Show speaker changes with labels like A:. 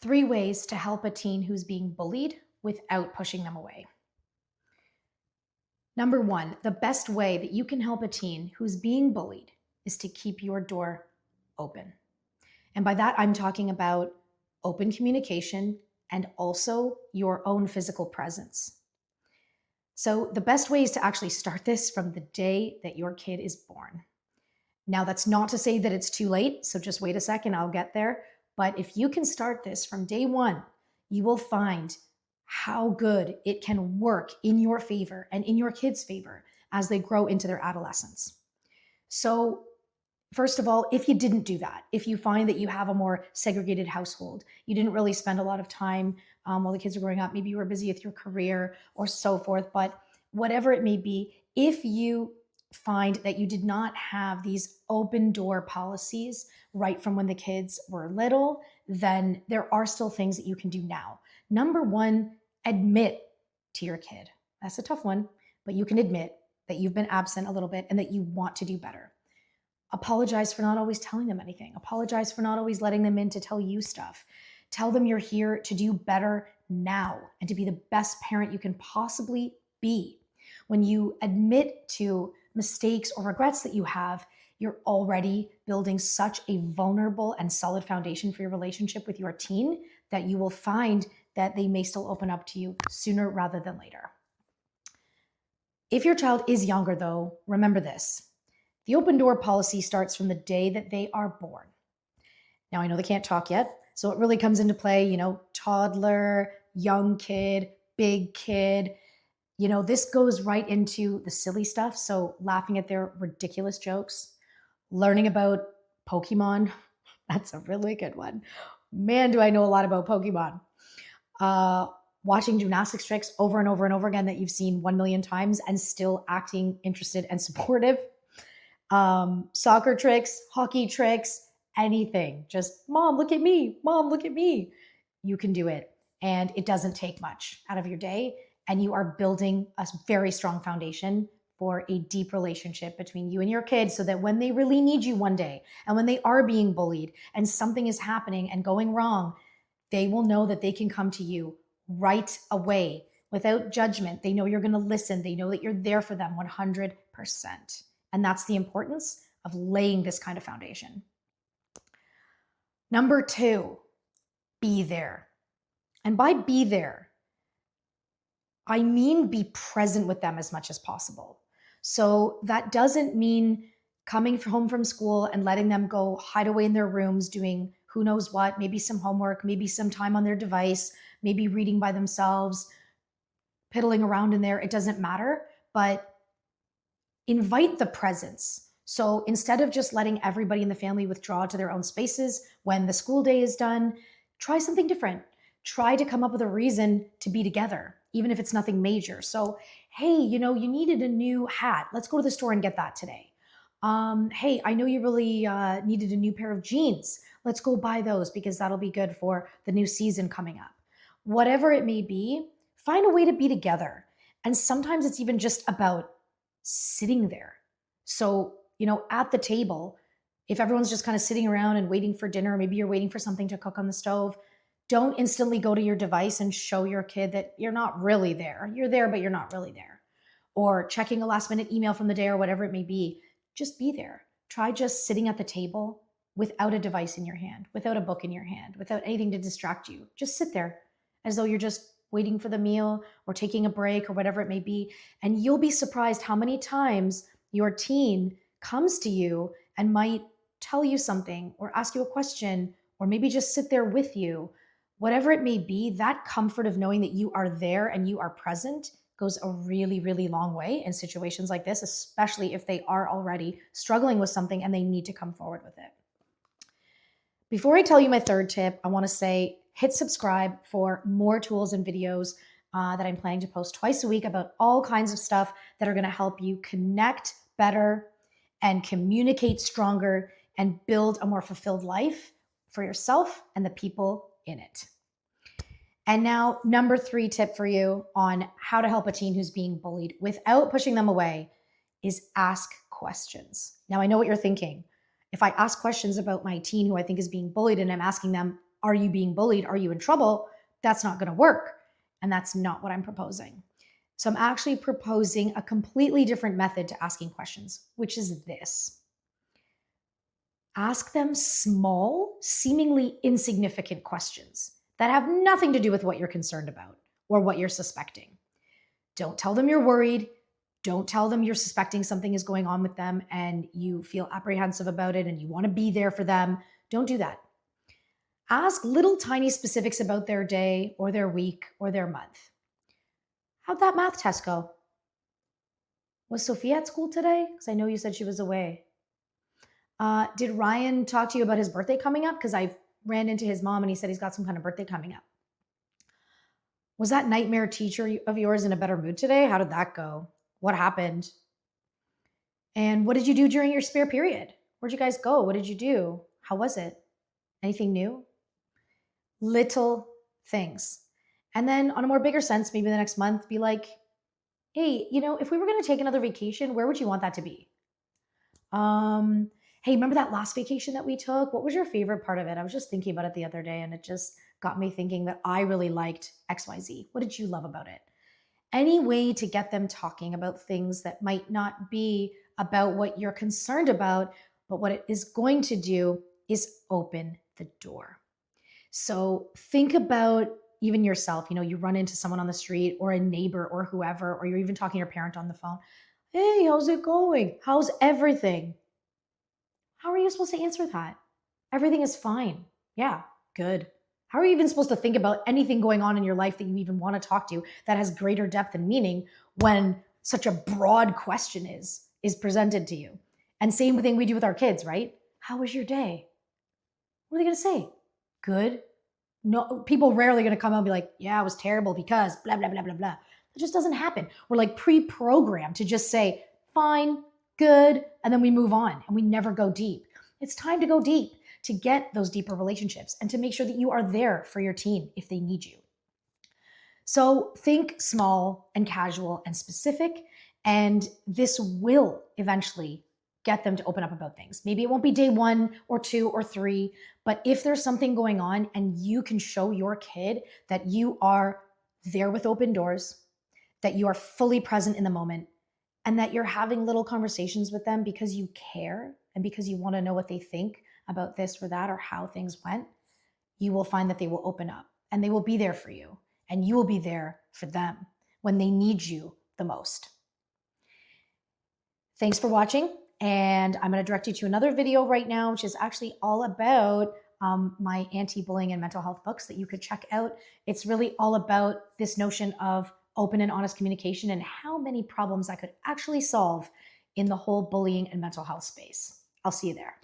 A: 3 ways to help a teen who's being bullied without pushing them away. Number 1, the best way that you can help a teen who's being bullied is to keep your door open. And by that, I'm talking about open communication and also your own physical presence. So, the best way is to actually start this from the day that your kid is born. Now, that's not to say that it's too late, so just wait a second, I'll get there. But if you can start this from day one, you will find how good it can work in your favor and in your kids' favor as they grow into their adolescence. So, first of all, if you didn't do that, if you find that you have a more segregated household, you didn't really spend a lot of time while the kids are growing up, maybe you were busy with your career or so forth, but whatever it may be, if you find that you did not have these open door policies right from when the kids were little, then there are still things that you can do now. Number one, admit to your kid. That's a tough one, but you can admit that you've been absent a little bit and that you want to do better. Apologize for not always telling them anything. Apologize for not always letting them in to tell you stuff. Tell them you're here to do better now and to be the best parent you can possibly be. When you admit to mistakes or regrets that you have, you're already building such a vulnerable and solid foundation for your relationship with your teen that you will find that they may still open up to you sooner rather than later. If your child is younger, though, remember this. The open door policy starts from the day that they are born. Now, I know they can't talk yet, so it really comes into play, toddler, young kid, big kid. This goes right into the silly stuff. So laughing at their ridiculous jokes, learning about Pokemon. That's a really good one. Man, do I know a lot about Pokemon. Watching gymnastics tricks over and over and over again that you've seen 1 million times and still acting interested and supportive. Soccer tricks, hockey tricks, anything. Just, mom, look at me. Mom, look at me. You can do it. And it doesn't take much out of your day. And you are building a very strong foundation for a deep relationship between you and your kids so that when they really need you one day and when they are being bullied and something is happening and going wrong, they will know that they can come to you right away without judgment. They know you're going to listen. They know that you're there for them 100%. And that's the importance of laying this kind of foundation. Number 2, be there. And by be there, I mean be present with them as much as possible. So that doesn't mean coming home from school and letting them go hide away in their rooms doing who knows what, maybe some homework, maybe some time on their device, maybe reading by themselves, piddling around in there. It doesn't matter, but invite the presence. So instead of just letting everybody in the family withdraw to their own spaces when the school day is done, try something different. Try to come up with a reason to be together, even if it's nothing major. So, hey, you needed a new hat. Let's go to the store and get that today. Hey, I know you really needed a new pair of jeans. Let's go buy those because that'll be good for the new season coming up. Whatever it may be, find a way to be together. And sometimes it's even just about sitting there. So, at the table, if everyone's just kind of sitting around and waiting for dinner, maybe you're waiting for something to cook on the stove, don't instantly go to your device and show your kid that you're not really there. You're there, but you're not really there. Or checking a last minute email from the day or whatever it may be. Just be there. Try just sitting at the table without a device in your hand, without a book in your hand, without anything to distract you. Just sit there as though you're just waiting for the meal or taking a break or whatever it may be. And you'll be surprised how many times your teen comes to you and might tell you something or ask you a question or maybe just sit there with you. Whatever it may be, that comfort of knowing that you are there and you are present goes a really, really long way in situations like this, especially if they are already struggling with something and they need to come forward with it. Before I tell you my third tip, I want to say hit subscribe for more tools and videos that I'm planning to post twice a week about all kinds of stuff that are going to help you connect better and communicate stronger and build a more fulfilled life for yourself and the people in it. And now, number 3 tip for you on how to help a teen who's being bullied without pushing them away is ask questions. Now, I know what you're thinking. If I ask questions about my teen who I think is being bullied and I'm asking them, are you being bullied? Are you in trouble? That's not going to work. And that's not what I'm proposing. So I'm actually proposing a completely different method to asking questions, which is this. Ask them small, seemingly insignificant questions that have nothing to do with what you're concerned about or what you're suspecting. Don't tell them you're worried. Don't tell them you're suspecting something is going on with them and you feel apprehensive about it and you want to be there for them. Don't do that. Ask little tiny specifics about their day or their week or their month. How'd that math test go? Was Sophia at school today? Because I know you said she was away. Did Ryan talk to you about his birthday coming up? Because I ran into his mom and he said he's got some kind of birthday coming up. Was that nightmare teacher of yours in a better mood today? How did that go? What happened? And what did you do during your spare period? Where'd you guys go? What did you do? How was it? Anything new? Little things. And then on a more bigger sense, maybe the next month, be like, hey, if we were going to take another vacation, where would you want that to be? Hey, remember that last vacation that we took? What was your favorite part of it? I was just thinking about it the other day and it just got me thinking that I really liked XYZ. What did you love about it? Any way to get them talking about things that might not be about what you're concerned about, but what it is going to do is open the door. So think about even yourself. You run into someone on the street or a neighbor or whoever, or you're even talking to your parent on the phone. Hey, how's it going? How's everything? How are you supposed to answer that? Everything is fine. Yeah, good. How are you even supposed to think about anything going on in your life that you even want to talk to that has greater depth and meaning when such a broad question is presented to you? And same thing we do with our kids, right? How was your day? What are they going to say? Good. No, people rarely going to come out and be like, yeah, it was terrible because blah, blah, blah, blah, blah. That just doesn't happen. We're like pre-programmed to just say, fine, good, and then we move on and we never go deep. It's time to go deep, to get those deeper relationships and to make sure that you are there for your teen if they need you. So think small and casual and specific, and this will eventually get them to open up about things. Maybe it won't be day 1 or 2 or 3, but if there's something going on and you can show your kid that you are there with open doors, that you are fully present in the moment, and that you're having little conversations with them because you care and because you want to know what they think about this or that or how things went, you will find that they will open up and they will be there for you and you will be there for them when they need you the most. Thanks for watching. And I'm going to direct you to another video right now, which is actually all about my anti-bullying and mental health books that you could check out. It's really all about this notion of open and honest communication and how many problems I could actually solve in the whole bullying and mental health space. I'll see you there.